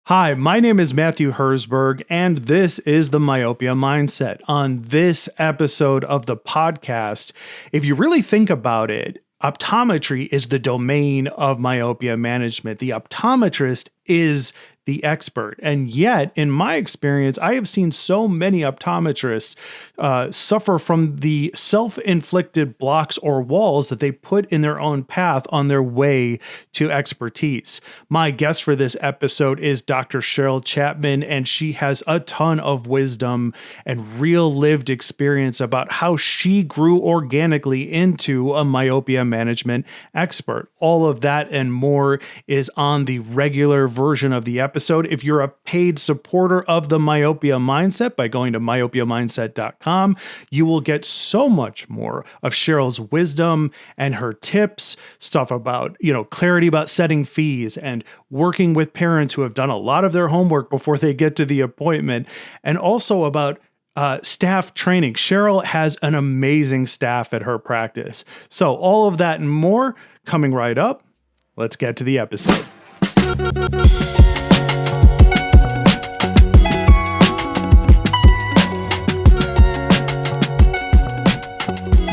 Hi, my name is Matthew Herzberg, and this is the Myopia Mindset. On this episode of the podcast, if you really think about it, optometry is the domain of myopia management. The optometrist is the expert. And yet, in my experience, I have seen so many optometrists suffer from the self-inflicted blocks or walls that they put in their own path on their way to expertise. My guest for this episode is Dr. Cheryl Chapman, and she has a ton of wisdom and real lived experience about how she grew organically into a myopia management expert. All of that and more is on the regular version of the episode. If you're a paid supporter of the Myopia Mindset by going to myopiamindset.com, you will get so much more of Cheryl's wisdom and her tips, stuff about, clarity about setting fees and working with parents who have done a lot of their homework before they get to the appointment, and also about staff training. Cheryl has an amazing staff at her practice. So all of that and more coming right up. Let's get to the episode.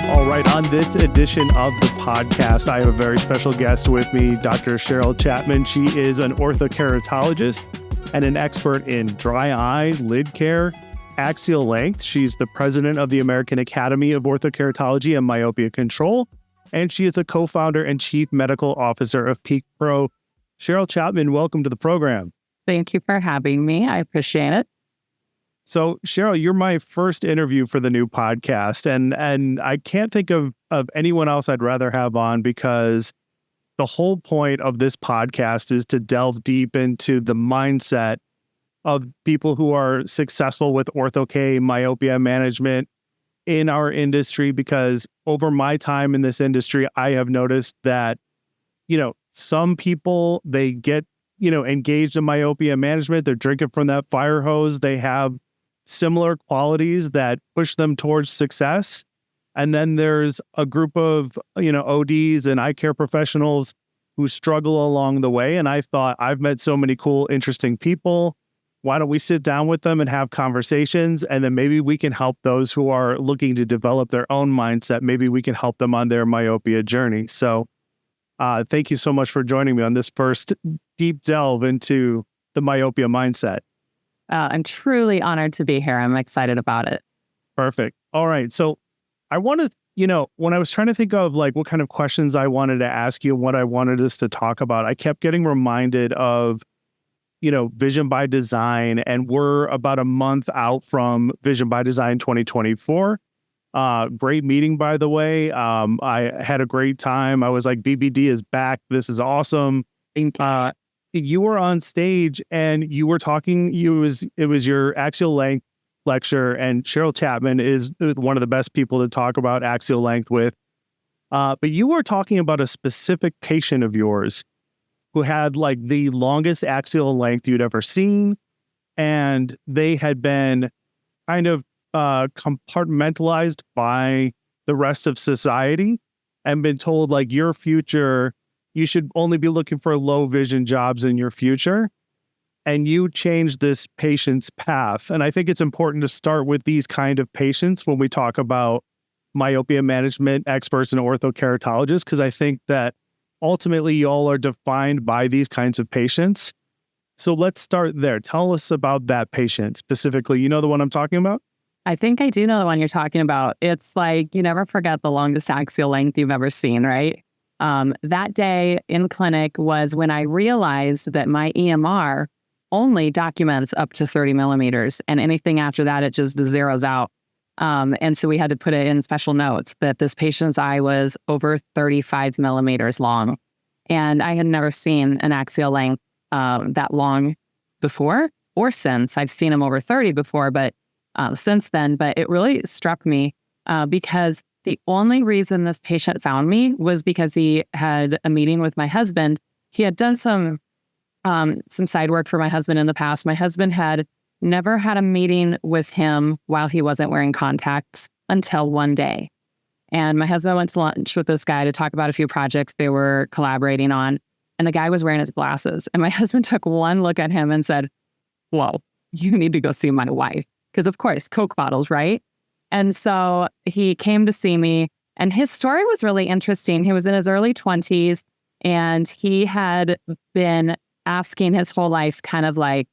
All right, on this edition of the podcast, I have a very special guest with me, Dr. Cheryl Chapman. She is an orthokeratologist and an expert in dry eye, lid care, axial length. She's the president of the American Academy of Orthokeratology and Myopia Control, and she is the co-founder and chief medical officer of Peak Pro. Cheryl Chapman, welcome to the program. Thank you for having me. I appreciate it. So, Cheryl, you're my first interview for the new podcast, and I can't think of anyone else I'd rather have on, because the whole point of this podcast is to delve deep into the mindset of people who are successful with ortho-K myopia management in our industry, because over my time in this industry, I have noticed that, some people, they get, engaged in myopia management. They're drinking from that fire hose. They have similar qualities that push them towards success. And then there's a group of, ODs and eye care professionals who struggle along the way. And I thought, I've met so many cool, interesting people. Why don't we sit down with them and have conversations? And then maybe we can help those who are looking to develop their own mindset. Maybe we can help them on their myopia journey. So thank you so much for joining me on this first deep delve into the myopia mindset. I'm truly honored to be here. I'm excited about it. Perfect. All right. So I wanted, when I was trying to think of what kind of questions I wanted to ask you, what I wanted us to talk about, I kept getting reminded of, Vision by Design, and we're about a month out from Vision by Design 2024. Great meeting, by the way. I had a great time. I was like, BBD is back. This is awesome. You were on stage and you were talking, it was your axial length lecture, and Cheryl Chapman is one of the best people to talk about axial length with. But you were talking about a specific patient of yours who had the longest axial length you'd ever seen. And they had been kind of compartmentalized by the rest of society and been told your future, you should only be looking for low vision jobs in your future. And you changed this patient's path. And I think it's important to start with these kind of patients when we talk about myopia management experts and orthokeratologists, because I think that ultimately y'all are defined by these kinds of patients. So let's start there. Tell us about that patient specifically. You know the one I'm talking about? I think I do know the one you're talking about. It's you never forget the longest axial length you've ever seen, right? That day in clinic was when I realized that my EMR only documents up to 30 millimeters, and anything after that, it just zeroes out. And so we had to put it in special notes that this patient's eye was over 35 millimeters long. And I had never seen an axial length that long before or since. I've seen them over 30 before, but since then. But it really struck me because the only reason this patient found me was because he had a meeting with my husband. He had done some side work for my husband in the past. My husband had never had a meeting with him while he wasn't wearing contacts until one day. And my husband went to lunch with this guy to talk about a few projects they were collaborating on. And the guy was wearing his glasses. And my husband took one look at him and said, whoa, you need to go see my wife. Because of course, Coke bottles, right? And so he came to see me, and his story was really interesting. He was in his early 20s, and he had been asking his whole life kind of like,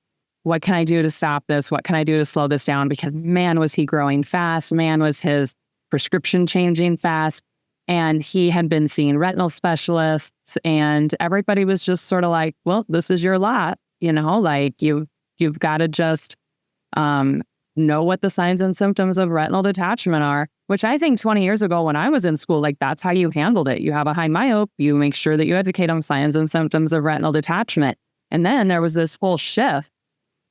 what can I do to stop this? What can I do to slow this down? Because man, was he growing fast. Man, was his prescription changing fast. And he had been seeing retinal specialists, and everybody was just sort of like, well, this is your lot, like you've got to just know what the signs and symptoms of retinal detachment are, which I think 20 years ago when I was in school, like that's how you handled it. You have a high myope, you make sure that you educate on signs and symptoms of retinal detachment. And then there was this whole shift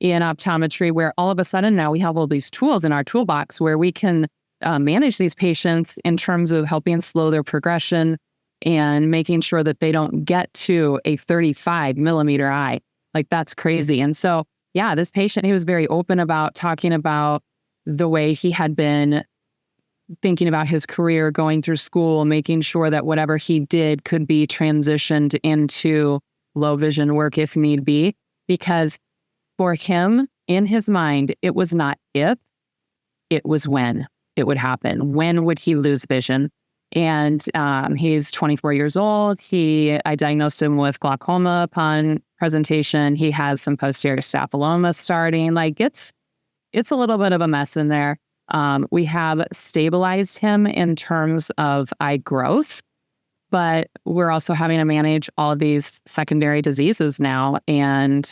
in optometry where all of a sudden now we have all these tools in our toolbox where we can manage these patients in terms of helping slow their progression and making sure that they don't get to a 35 millimeter eye. Like that's crazy. And so, yeah, this patient, he was very open about talking about the way he had been thinking about his career, going through school, making sure that whatever he did could be transitioned into low vision work if need be. Because for him, in his mind, it was not if, it was when it would happen. When would he lose vision? And he's 24 years old. I diagnosed him with glaucoma upon presentation. He has some posterior staphyloma starting. Like it's a little bit of a mess in there. We have stabilized him in terms of eye growth, but we're also having to manage all of these secondary diseases now. And,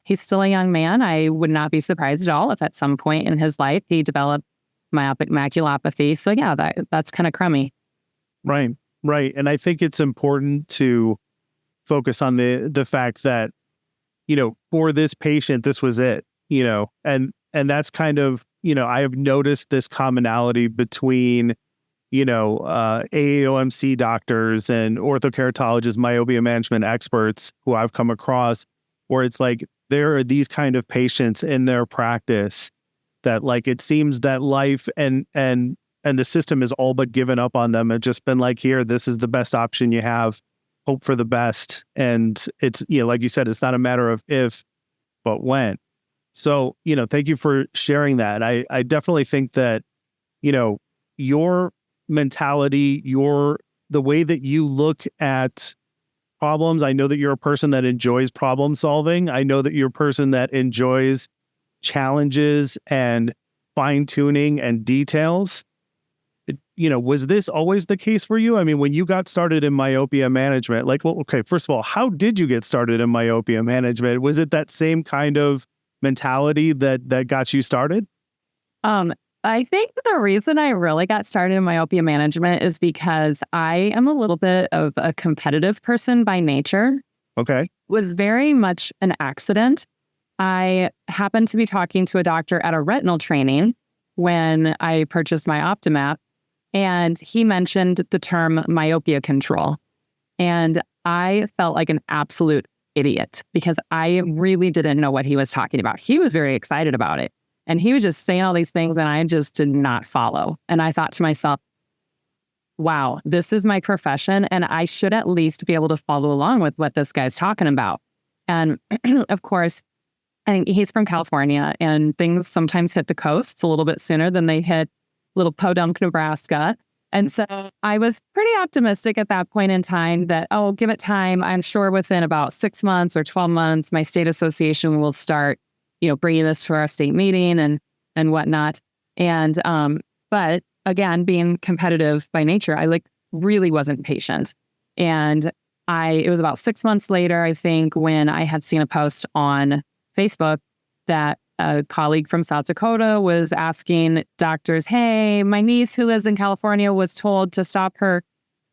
he's still a young man. I would not be surprised at all if at some point in his life he developed myopic maculopathy. So yeah, that's kind of crummy. Right. And I think it's important to focus on the fact that, for this patient, this was it, and that's kind of, I have noticed this commonality between, AAOMC doctors and orthokeratologists, myopia management experts who I've come across, where it's like, there are these kind of patients in their practice that like, it seems that life and the system is all but given up on them and just been like, here, this is the best option you have, hope for the best. And it's, like you said, it's not a matter of if, but when. So, thank you for sharing that. I definitely think that, your mentality, the way that you look at problems, I know that you're a person that enjoys problem solving. I know that you're a person that enjoys challenges and fine tuning and details. Was this always the case for you? I mean, when you got started in myopia management, like, well, okay, first of all, how did you get started in myopia management? Was it that same kind of mentality that got you started? I think the reason I really got started in myopia management is because I am a little bit of a competitive person by nature. Okay. It was very much an accident. I happened to be talking to a doctor at a retinal training when I purchased my Optimap, and he mentioned the term myopia control. And I felt like an absolute idiot because I really didn't know what he was talking about. He was very excited about it. And he was just saying all these things and I just did not follow. And I thought to myself, wow, this is my profession and I should at least be able to follow along with what this guy's talking about. And of course, I think he's from California and things sometimes hit the coasts a little bit sooner than they hit little Podunk, Nebraska. And so I was pretty optimistic at that point in time that, oh, give it time. I'm sure within about 6 months or 12 months, my state association will start, bringing this to our state meeting and whatnot. And, but again, being competitive by nature, I really wasn't patient. And it was about 6 months later, I think, when I had seen a post on Facebook that a colleague from South Dakota was asking doctors, hey, my niece who lives in California was told to stop her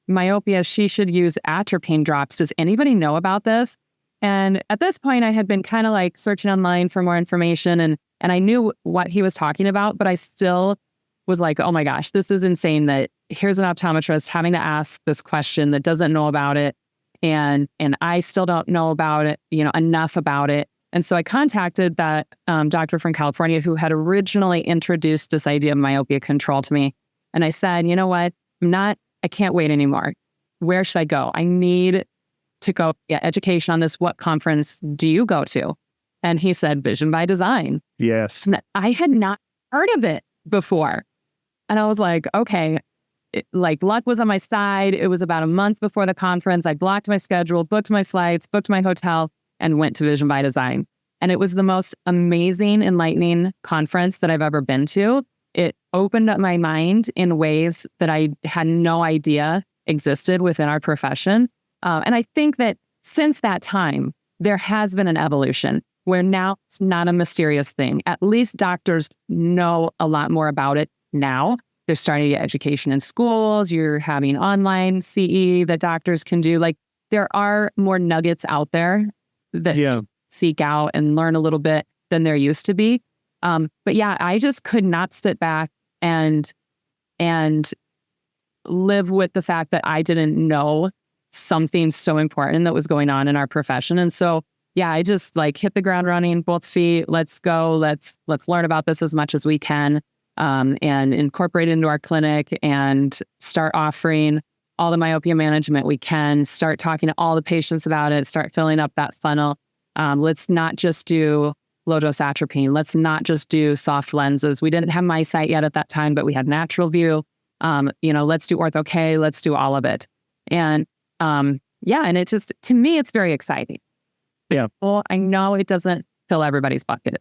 myopia, she should use atropine drops. Does anybody know about this? And at this point, I had been kind of searching online for more information and I knew what he was talking about, but I still was like, oh my gosh, this is insane that here's an optometrist having to ask this question that doesn't know about it. And I still don't know about it, enough about it. And so I contacted that doctor from California who had originally introduced this idea of myopia control to me. And I said, you know what? I can't wait anymore. Where should I go? I need to go get education on this. What conference do you go to? And he said, Vision by Design. Yes. And I had not heard of it before. And I was like, okay, like luck was on my side. It was about a month before the conference. I blocked my schedule, booked my flights, booked my hotel, and went to Vision by Design. And it was the most amazing, enlightening conference that I've ever been to. It opened up my mind in ways that I had no idea existed within our profession. And I think that since that time, there has been an evolution where now it's not a mysterious thing. At least doctors know a lot more about it now. They're starting to get education in schools. You're having online CE that doctors can do. Like, there are more nuggets out there that seek out and learn a little bit than there used to be. But yeah, I just could not sit back and live with the fact that I didn't know something so important that was going on in our profession. And so, yeah, I just like hit the ground running, both feet. Let's go. Let's learn about this as much as we can, and incorporate it into our clinic and start offering all the myopia management we can, start talking to all the patients about it, start filling up that funnel. Let's not just do low-dose atropine. Let's not just do soft lenses. We didn't have MiSight yet at that time, but we had natural view. Let's do Ortho K. Let's do all of it. And and it just, to me, it's very exciting. Yeah. Well, I know it doesn't fill everybody's bucket,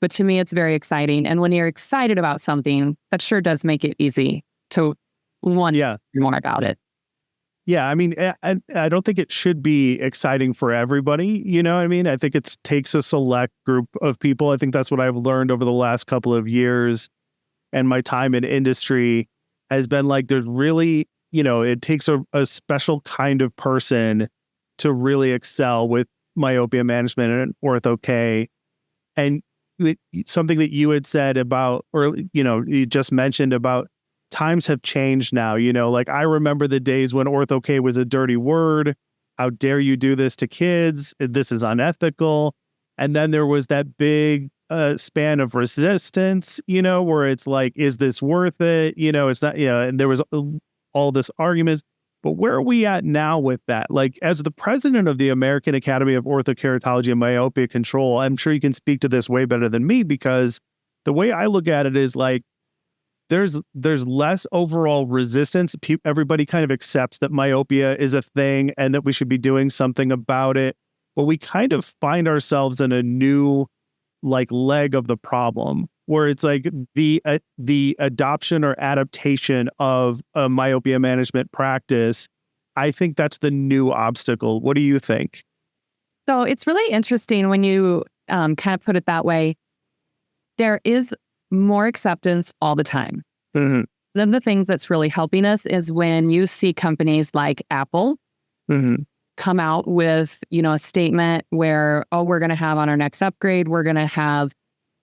but to me, it's very exciting. And when you're excited about something, that sure does make it easy to want more about it. Yeah, I mean, I don't think it should be exciting for everybody. You know what I mean? I think it takes a select group of people. I think that's what I've learned over the last couple of years, and my time in industry has been like, there's really, it takes a special kind of person to really excel with myopia management and Ortho K. And something that you had said about, or, you just mentioned about, times have changed now. Like, I remember the days when Ortho K was a dirty word. How dare you do this to kids? This is unethical. And then there was that big span of resistance, where it's like, is this worth it? It's not, and there was all this argument. But where are we at now with that? Like, as the president of the American Academy of Orthokeratology and Myopia Control, I'm sure you can speak to this way better than me, because the way I look at it is like, there's less overall resistance. Everybody kind of accepts that myopia is a thing and that we should be doing something about it. But we kind of find ourselves in a new leg of the problem, where it's like the adoption or adaptation of a myopia management practice. I think that's the new obstacle. What do you think? So it's really interesting when you kind of put it that way. There is more acceptance all the time. Mm-hmm. One of the things that's really helping us is when you see companies like Apple come out with, a statement where, we're going to have on our next upgrade, we're going to have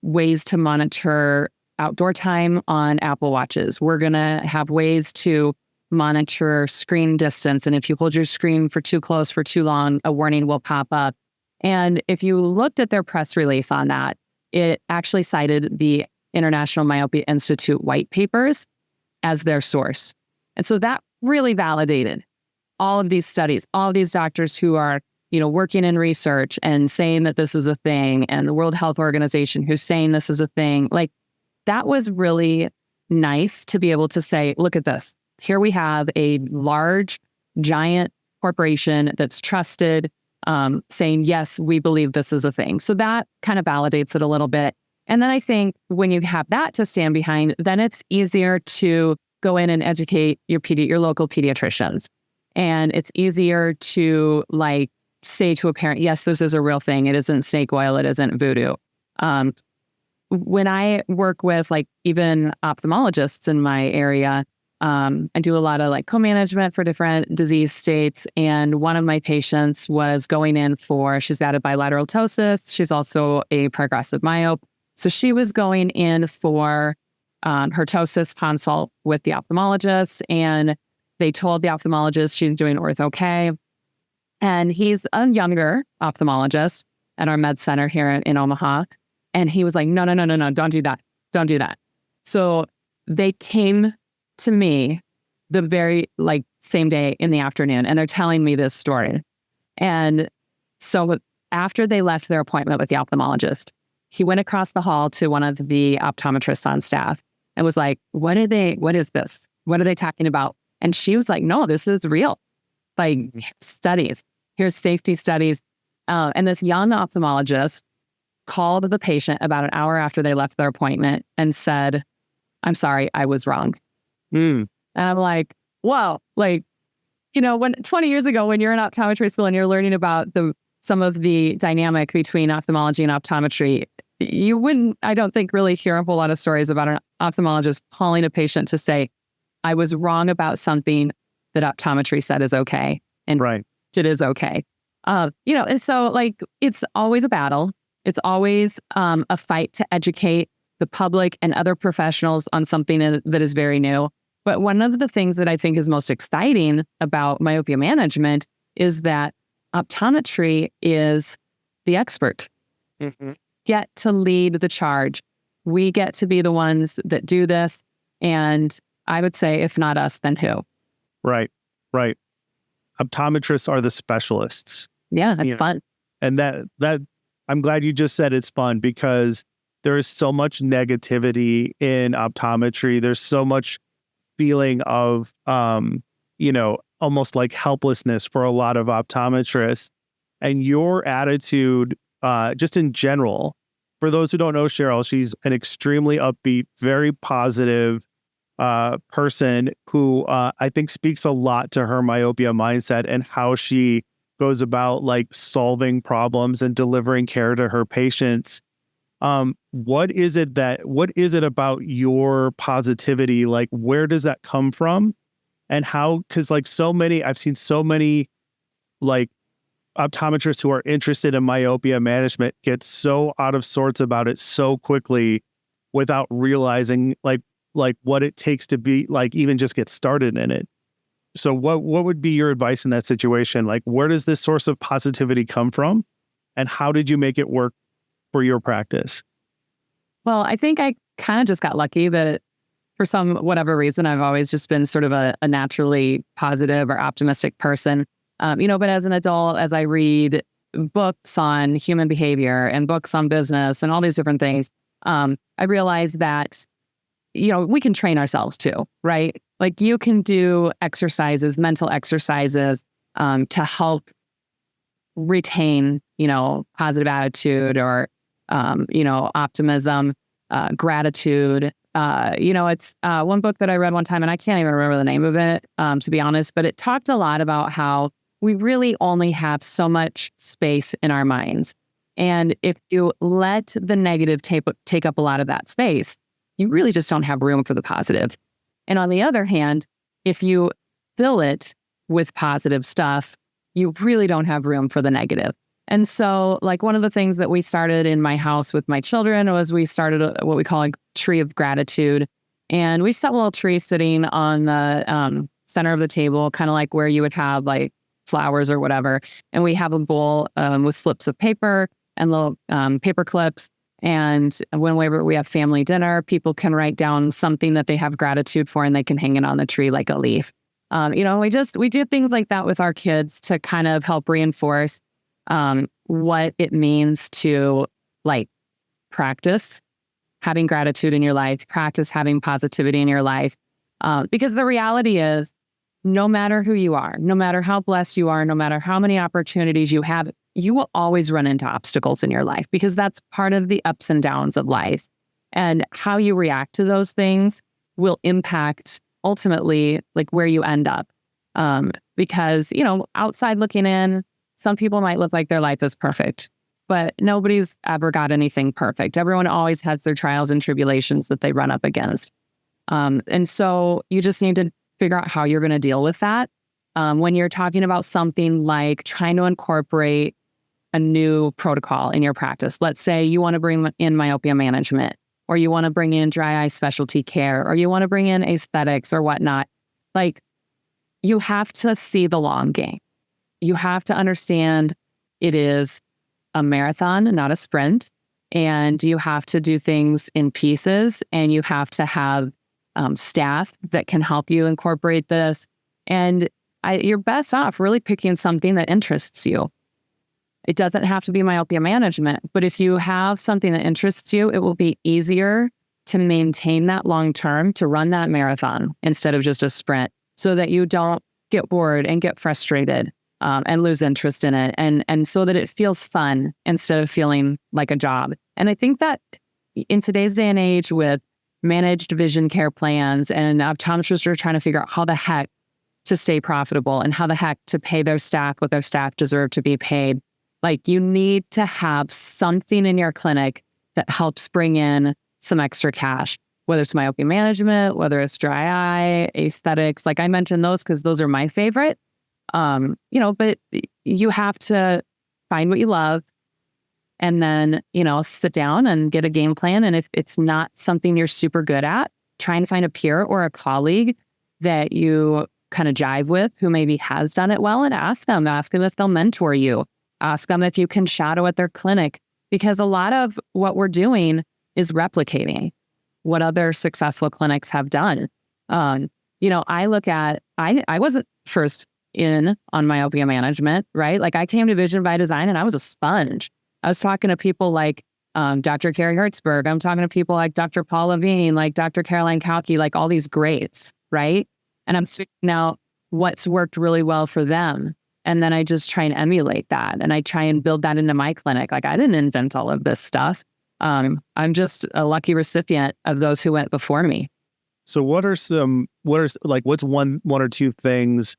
ways to monitor outdoor time on Apple Watches. We're going to have ways to monitor screen distance. And if you hold your screen for too close for too long, a warning will pop up. And if you looked at their press release on that, it actually cited the International Myopia Institute white papers as their source. And so that really validated all of these studies, all of these doctors who are, working in research and saying that this is a thing, and the World Health Organization who's saying this is a thing. Like, that was really nice to be able to say, look at this. Here we have a large, giant corporation that's trusted, saying, yes, we believe this is a thing. So that kind of validates it a little bit. And then I think when you have that to stand behind, then it's easier to go in and educate your local pediatricians. And it's easier to say to a parent, yes, this is a real thing. It isn't snake oil. It isn't voodoo. When I work with even ophthalmologists in my area, I do a lot of co-management for different disease states. And one of my patients was going in she's got a bilateral ptosis. She's also a progressive myope. So she was going in for her ptosis consult with the ophthalmologist, and they told the ophthalmologist she's doing Ortho K. And he's a younger ophthalmologist at our med center here in Omaha. And he was like, no, don't do that. Don't do that. So they came to me the very same day in the afternoon, and they're telling me this story. And so after they left their appointment with the ophthalmologist, he went across the hall to one of the optometrists on staff and was like, what is this? What are they talking about? And she was like, no, this is real. Like, studies, here's safety studies. And this young ophthalmologist called the patient about an hour after they left their appointment and said, I'm sorry, I was wrong. And I'm like, whoa, like, when 20 years ago, when you're in optometry school and you're learning about some of the dynamic between ophthalmology and optometry, you wouldn't, I don't think, really hear a whole lot of stories about an ophthalmologist calling a patient to say, I was wrong about something that optometry said is okay. And it is okay. And so like, it's always a battle. It's always a fight to educate the public and other professionals on something that is very new. But one of the things that I think is most exciting about myopia management is that optometry is the expert. Get to lead the charge. We get to be the ones that do this. And I would say, if not us, then who? Right. Optometrists are the specialists. Yeah, it's fun. And that I'm glad you just said it's fun, because there is so much negativity in optometry. There's so much feeling of, almost like helplessness for a lot of optometrists. And your attitude, just in general, for those who don't know Cheryl, she's an extremely upbeat, very positive person who I think speaks a lot to her myopia mindset and how she goes about like solving problems and delivering care to her patients. What is it about your positivity? Like, where does that come from? And how, because like I've seen so many like optometrists who are interested in myopia management get so out of sorts about it so quickly without realizing like what it takes to be like, even just get started in it. So what would be your advice in that situation? Like, where does this source of positivity come from? And how did you make it work for your practice? Well, I think I kind of just got lucky that for whatever reason, I've always just been sort of a naturally positive or optimistic person. But as an adult, as I read books on human behavior and books on business and all these different things, I realized that, we can train ourselves too, right? Like, you can do exercises, mental exercises, to help retain, positive attitude or, optimism, gratitude. It's one book that I read one time, and I can't even remember the name of it, to be honest, but it talked a lot about how we really only have so much space in our minds. And if you let the negative take up a lot of that space, you really just don't have room for the positive. And on the other hand, if you fill it with positive stuff, you really don't have room for the negative. And so, like, one of the things that we started in my house with my children was we started what we call a tree of gratitude. And we set a little tree sitting on the center of the table, kind of like where you would have like flowers or whatever. And we have a bowl with slips of paper and little paper clips. And whenever we have family dinner, people can write down something that they have gratitude for, and they can hang it on the tree like a leaf. We do things like that with our kids to kind of help reinforce what it means to like practice having gratitude in your life, practice having positivity in your life. Because the reality is, no matter who you are, no matter how blessed you are, no matter how many opportunities you have, you will always run into obstacles in your life, because that's part of the ups and downs of life. And how you react to those things will impact ultimately like where you end up. Because, outside looking in, some people might look like their life is perfect, but nobody's ever got anything perfect. Everyone always has their trials and tribulations that they run up against. And so you just need to figure out how you're going to deal with that. When you're talking about something like trying to incorporate a new protocol in your practice, let's say you want to bring in myopia management, or you want to bring in dry eye specialty care, or you want to bring in aesthetics or whatnot, like, you have to see the long game. You have to understand it is a marathon, not a sprint, and you have to do things in pieces, and you have to have staff that can help you incorporate this. And you're best off really picking something that interests you. It doesn't have to be myopia management, but if you have something that interests you, it will be easier to maintain that long term, to run that marathon instead of just a sprint, so that you don't get bored and get frustrated and lose interest in it, and so that it feels fun instead of feeling like a job. And I think that in today's day and age, with managed vision care plans and optometrists are trying to figure out how the heck to stay profitable and how the heck to pay their staff what their staff deserve to be paid, like, you need to have something in your clinic that helps bring in some extra cash, whether it's myopia management, whether it's dry eye, aesthetics. Like I mentioned those because those are my favorite. But you have to find what you love and then, sit down and get a game plan. And if it's not something you're super good at, try and find a peer or a colleague that you kind of jive with who maybe has done it well, and ask them if they'll mentor you. Ask them if you can shadow at their clinic, because a lot of what we're doing is replicating what other successful clinics have done. I look at, I wasn't first in on myopia management, right? Like, I came to Vision by Design and I was a sponge. I was talking to people like Dr. Cheryl Hertzberg. I'm talking to people like Dr. Paul Levine, like Dr. Caroline Kauke, like all these greats, right? And I'm figuring out what's worked really well for them. And then I just try and emulate that. And I try and build that into my clinic. Like, I didn't invent all of this stuff. I'm just a lucky recipient of those who went before me. So what's one or two things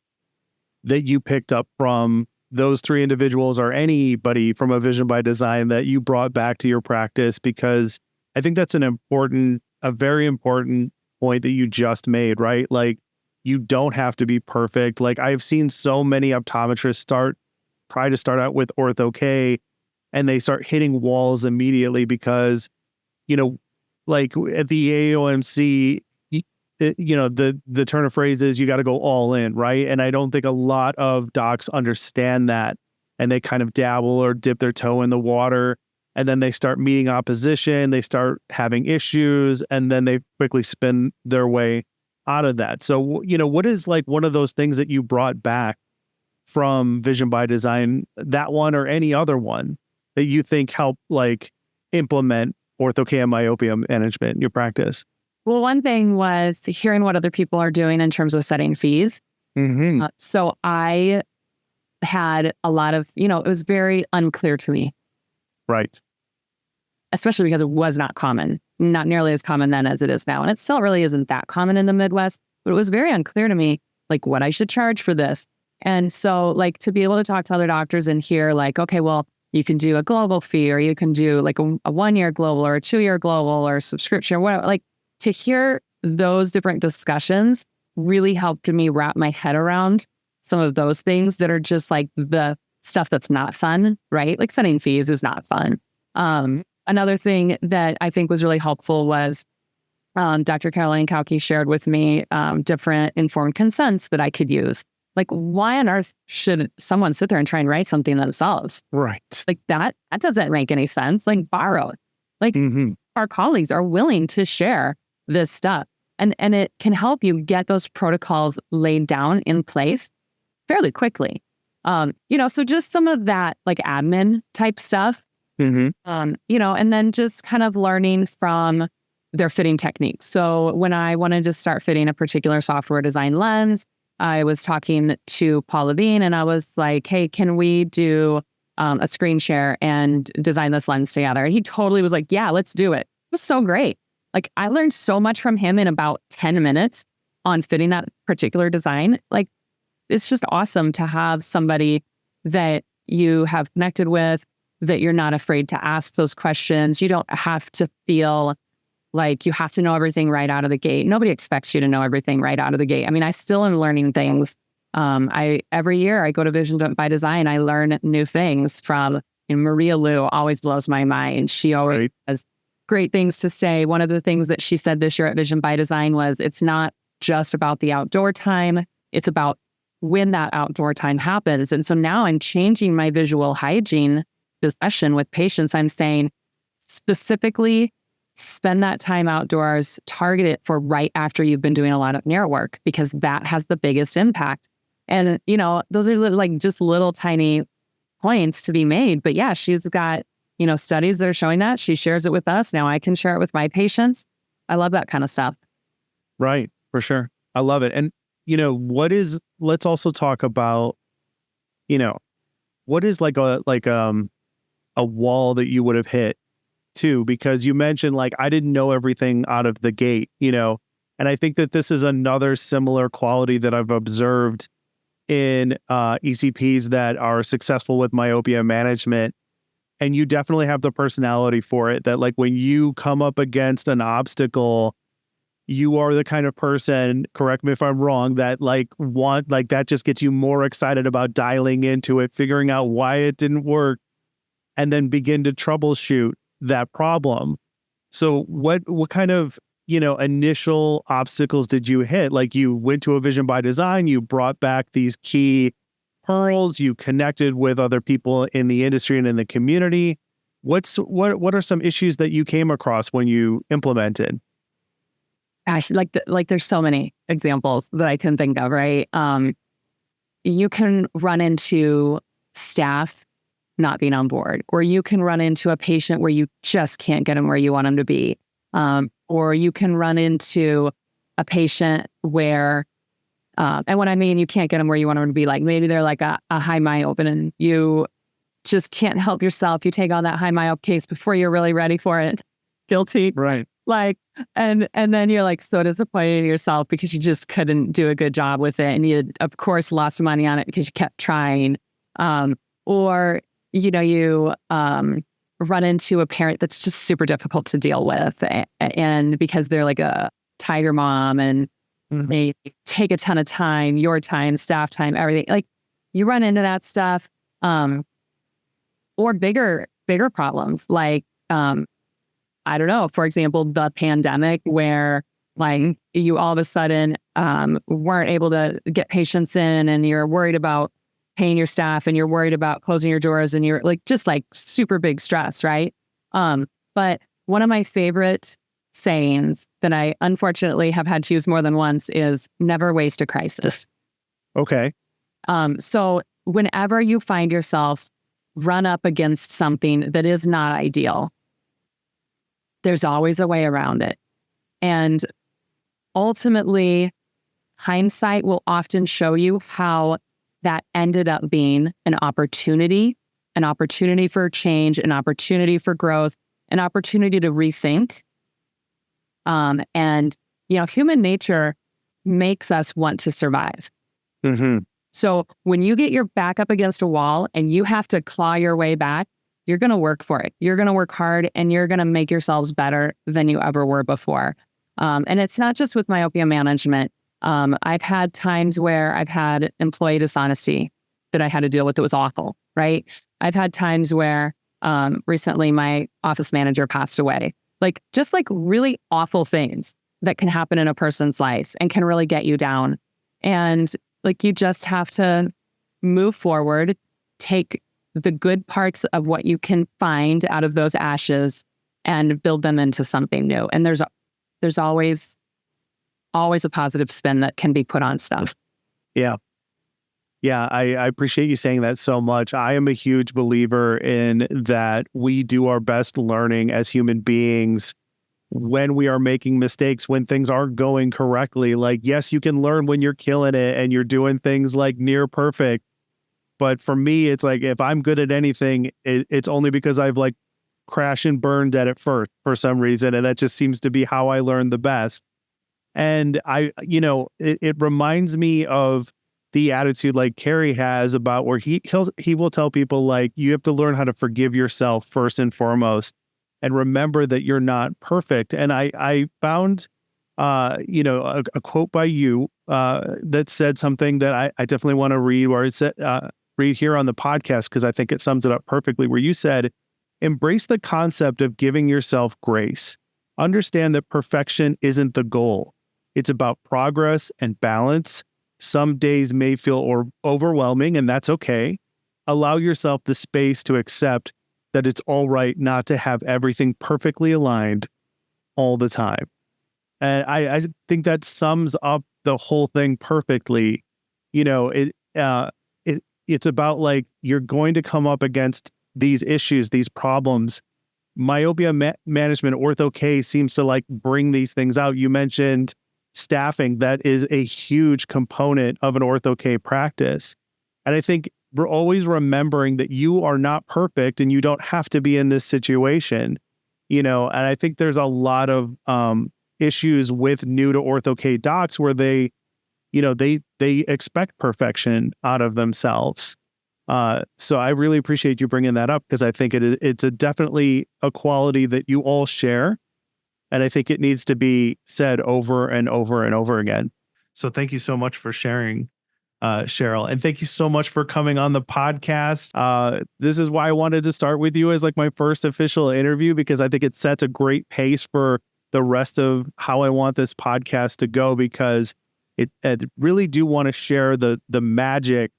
that you picked up from those three individuals, or anybody from a Vision by Design, that you brought back to your practice? Because I think that's a very important point that you just made, right? Like, you don't have to be perfect. Like, I've seen so many optometrists try to start out with Ortho K, and they start hitting walls immediately because, like at the AOMC, the turn of phrase is you got to go all in, right? And I don't think a lot of docs understand that, and they kind of dabble or dip their toe in the water, and then they start meeting opposition, they start having issues, and then they quickly spin their way out of that. So, what is like one of those things that you brought back from Vision by Design, that one or any other one, that you think help like implement Ortho K and myopia management in your practice? Well, one thing was hearing what other people are doing in terms of setting fees. Mm-hmm. So I had a lot of, it was very unclear to me. Right. Especially because it was not common, not nearly as common then as it is now. And it still really isn't that common in the Midwest, but it was very unclear to me, like, what I should charge for this. And so, like, to be able to talk to other doctors and hear, like, okay, well, you can do a global fee, or you can do like a 1-year global or a 2-year global or subscription, whatever. Like, to hear those different discussions really helped me wrap my head around some of those things that are just like the stuff that's not fun, right? Like, setting fees is not fun. Another thing that I think was really helpful was Dr. Caroline Kauke shared with me different informed consents that I could use. Like, why on earth should someone sit there and try and write something themselves? Right. Like, that doesn't make any sense. Like, borrow it. Like, our colleagues are willing to share this stuff. And it can help you get those protocols laid down in place fairly quickly. So just some of that, like, admin type stuff, and then just kind of learning from their fitting techniques. So when I wanted to start fitting a particular software design lens, I was talking to Paul Levine, and I was like, hey, can we do a screen share and design this lens together? And he totally was like, yeah, let's do it. It was so great. Like, I learned so much from him in about 10 minutes on fitting that particular design. Like, it's just awesome to have somebody that you have connected with, that you're not afraid to ask those questions. You don't have to feel like you have to know everything right out of the gate. Nobody expects you to know everything right out of the gate. I mean, I still am learning things. Every year I go to Vision by Design, I learn new things from Maria Liu. Always blows my mind. She always has great things to say. One of the things that she said this year at Vision by Design was, it's not just about the outdoor time. It's about when that outdoor time happens. And so now I'm changing my visual hygiene discussion with patients. I'm saying, specifically, spend that time outdoors, target it for right after you've been doing a lot of mirror work, because that has the biggest impact. And, you know, those are like just little tiny points to be made. But yeah, she's got, you know, studies that are showing that. She shares it with us. Now I can share it with my patients. I love that kind of stuff. Right. For sure. I love it. And, you know, let's also talk about, you know, what is like a wall that you would have hit too, because you mentioned like, I didn't know everything out of the gate, you know, and I think that this is another similar quality that I've observed in ECPs that are successful with myopia management. And you definitely have the personality for it, that like when you come up against an obstacle, you are the kind of person, correct me if I'm wrong, that like that just gets you more excited about dialing into it, figuring out why it didn't work, and then begin to troubleshoot that problem. So what kind of, you know, initial obstacles did you hit? Like you went to a Vision by Design, you brought back these key pearls, you connected with other people in the industry and in the community. What are some issues that you came across when you implemented? Gosh, like there's so many examples that I can think of, right? You can run into staff not being on board, or you can run into a patient where you just can't get them where you want them to be. Or you can run into a patient where, and what I mean, you can't get them where you want them to be, like maybe they're like a high myope and you just can't help yourself. You take on that high myope case before you're really ready for it. Guilty. Right. Like, and then you're like so disappointed in yourself because you just couldn't do a good job with it. And you, of course, lost money on it because you kept trying. Or, you know, you run into a parent that's just super difficult to deal with. And because they're like a tiger mom and they take a ton of time, your time, staff time, everything. Like you run into that stuff. Or bigger problems like, I don't know, for example, the pandemic where like you all of a sudden weren't able to get patients in and you're worried about paying your staff and you're worried about closing your doors and you're like, just like super big stress, right? But one of my favorite sayings that I unfortunately have had to use more than once is never waste a crisis. Okay. So whenever you find yourself run up against something that is not ideal, there's always a way around it. And ultimately, hindsight will often show you how that ended up being an opportunity for change, an opportunity for growth, an opportunity to rethink. And, you know, human nature makes us want to survive. Mm-hmm. So when you get your back up against a wall and you have to claw your way back, you're going to work for it. You're going to work hard and you're going to make yourselves better than you ever were before. And it's not just with myopia management. I've had times where I've had employee dishonesty that I had to deal with. It was awful, right? I've had times where recently my office manager passed away. Like just like really awful things that can happen in a person's life and can really get you down. And like you just have to move forward, take the good parts of what you can find out of those ashes and build them into something new. And there's always a positive spin that can be put on stuff. Yeah. Yeah, I appreciate you saying that so much. I am a huge believer in that we do our best learning as human beings when we are making mistakes, when things aren't going correctly. Like, yes, you can learn when you're killing it and you're doing things like near perfect. But for me, it's like, if I'm good at anything, it's only because I've like crashed and burned at it first for some reason. And that just seems to be how I learn the best. And it reminds me of the attitude like Carrie has about where he will tell people like, you have to learn how to forgive yourself first and foremost, and remember that you're not perfect. And I found, a quote by you that said something that I definitely want to read, where it said, read here on the podcast, because I think it sums it up perfectly, where you said, embrace the concept of giving yourself grace. Understand that perfection isn't the goal. It's about progress and balance. Some days may feel overwhelming, and that's okay. Allow yourself the space to accept that it's all right not to have everything perfectly aligned all the time. And I think that sums up the whole thing perfectly. it's about like, you're going to come up against these issues, these problems. Myopia management, Ortho-K, seems to like bring these things out. You mentioned staffing. That is a huge component of an Ortho-K practice. And I think we're always remembering that you are not perfect and you don't have to be in this situation, and I think there's a lot of issues with new to Ortho-K docs where they expect perfection out of themselves. So I really appreciate you bringing that up, because I think it's definitely a quality that you all share. And I think it needs to be said over and over and over again. So thank you so much for sharing, Cheryl. And thank you so much for coming on the podcast. This is why I wanted to start with you as like my first official interview, because I think it sets a great pace for the rest of how I want this podcast to go, because I really do want to share the magic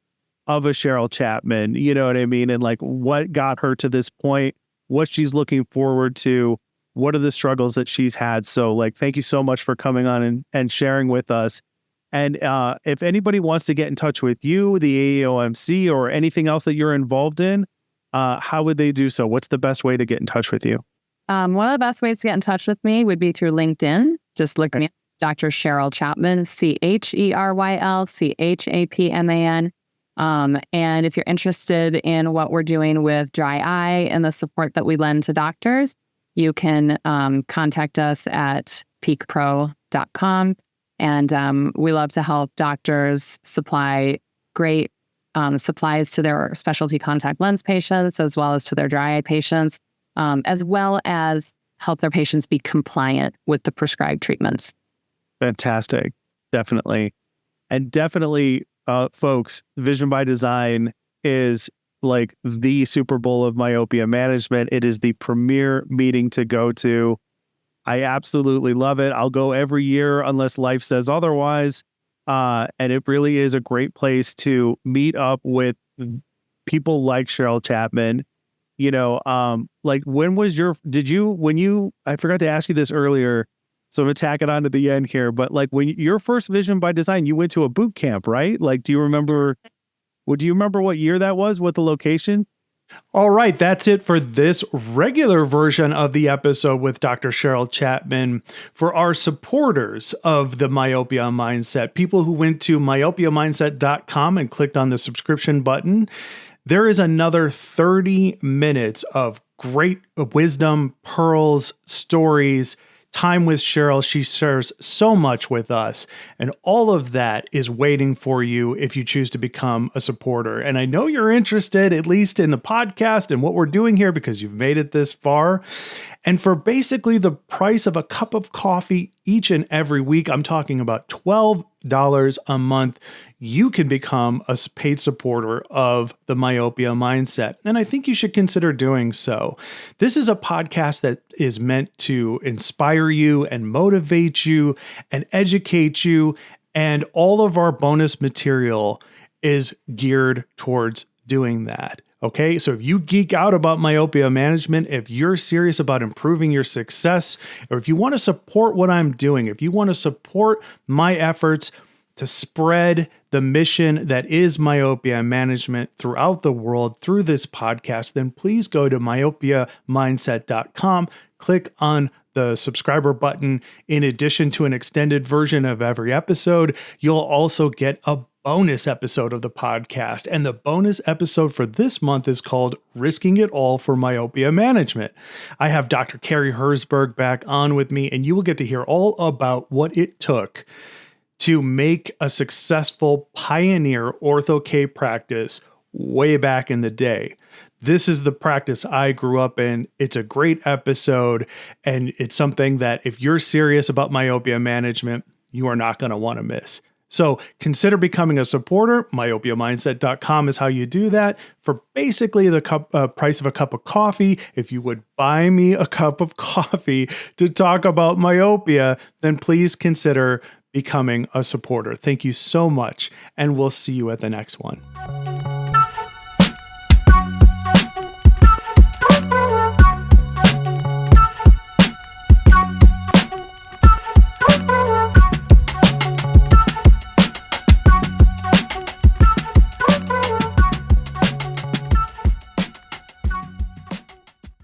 of a Cheryl Chapman, you know what I mean? And like what got her to this point, what she's looking forward to, what are the struggles that she's had. So like, thank you so much for coming on and sharing with us. And if anybody wants to get in touch with you, the AAOMC, or anything else that you're involved in, how would they do so? What's the best way to get in touch with you? One of the best ways to get in touch with me would be through LinkedIn. Just look me up, Dr. Cheryl Chapman, CHERYL CHAPMAN. And if you're interested in what we're doing with dry eye and the support that we lend to doctors, you can contact us at peakpro.com. And we love to help doctors supply great supplies to their specialty contact lens patients, as well as to their dry eye patients, as well as help their patients be compliant with the prescribed treatments. Fantastic. Definitely. And definitely, folks, Vision by Design is like the Super Bowl of myopia management. It is the premier meeting to go to. I absolutely love it. I'll go every year unless life says otherwise. And it really is a great place to meet up with people like Cheryl Chapman. Like I forgot to ask you this earlier, so I'm gonna tack it on to the end here, but like when your first Vision by Design, you went to a boot camp, right? Like, do you remember what year that was? What the location? All right, that's it for this regular version of the episode with Dr. Cheryl Chapman. For our supporters of the Myopia Mindset, people who went to myopiamindset.com and clicked on the subscription button, there is another 30 minutes of great wisdom, pearls, stories, time with Cheryl. She shares so much with us, and all of that is waiting for you if you choose to become a supporter. And I know you're interested, at least in the podcast and what we're doing here, because you've made it this far. And for basically the price of a cup of coffee each and every week, I'm talking about $12 a month, you can become a paid supporter of the Myopia Mindset. And I think you should consider doing so. This is a podcast that is meant to inspire you and motivate you and educate you. And all of our bonus material is geared towards doing that. Okay, so if you geek out about myopia management, if you're serious about improving your success, or if you want to support what I'm doing, if you want to support my efforts to spread the mission that is myopia management throughout the world through this podcast, then please go to myopiamindset.com, click on the subscriber button. In addition to an extended version of every episode, you'll also get a bonus episode of the podcast. And the bonus episode for this month is called Risking It All for Myopia Management. I have Dr. Carrie Herzberg back on with me, and you will get to hear all about what it took to make a successful pioneer Ortho-K practice way back in the day. This is the practice I grew up in. It's a great episode, and it's something that if you're serious about myopia management, you are not going to want to miss. So consider becoming a supporter. Myopiamindset.com is how you do that. For basically the price of a cup of coffee, if you would buy me a cup of coffee to talk about myopia, then please consider becoming a supporter. Thank you so much, and we'll see you at the next one.